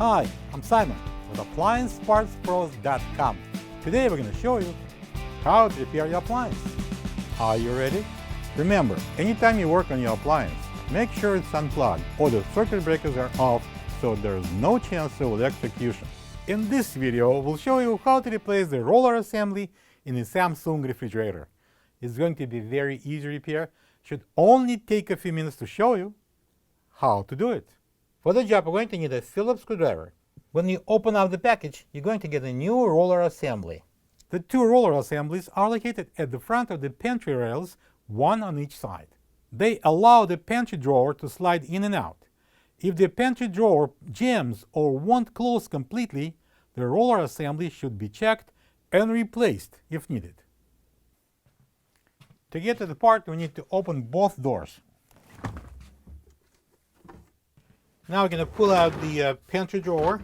Hi, I'm Simon with AppliancePartsPros.com. Today we're going to show you how to repair your appliance. Are you ready? Remember, anytime you work on your appliance, make sure it's unplugged or the circuit breakers are off so there's no chance of electrocution. In this video, we'll show you how to replace the roller assembly in a Samsung refrigerator. It's going to be very easy repair. Should only take a few minutes to show you how to do it. For the job, we're going to need a Phillips screwdriver. When you open up the package, you're going to get a new roller assembly. The two roller assemblies are located at the front of the pantry rails, one on each side. They allow the pantry drawer to slide in and out. If the pantry drawer jams or won't close completely, the roller assembly should be checked and replaced if needed. To get to the part, we need to open both doors. Now we're going to pull out the pantry drawer.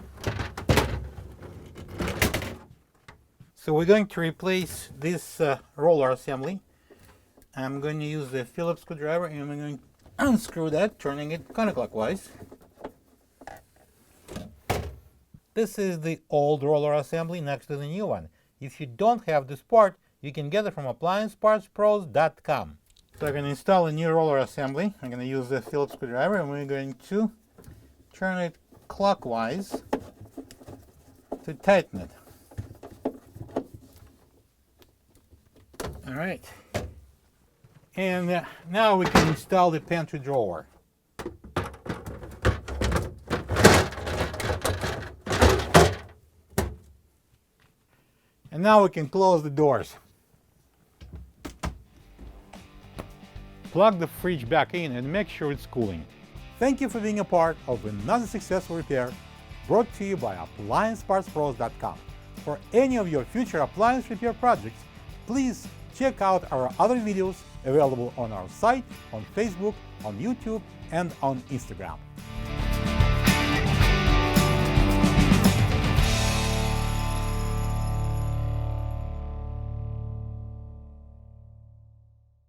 So we're going to replace this roller assembly. I'm going to use the Phillips screwdriver and I'm going to unscrew that, turning it counterclockwise. This is the old roller assembly next to the new one. If you don't have this part, you can get it from AppliancePartsPros.com. So I'm going to install a new roller assembly. I'm going to use the Phillips screwdriver and we're going to turn it clockwise to tighten it. All right. And now we can install the pantry drawer. And now we can close the doors. Plug the fridge back in and make sure it's cooling. Thank you for being a part of another successful repair brought to you by AppliancePartsPros.com. For any of your future appliance repair projects, please check out our other videos available on our site, on Facebook, on YouTube, and on Instagram.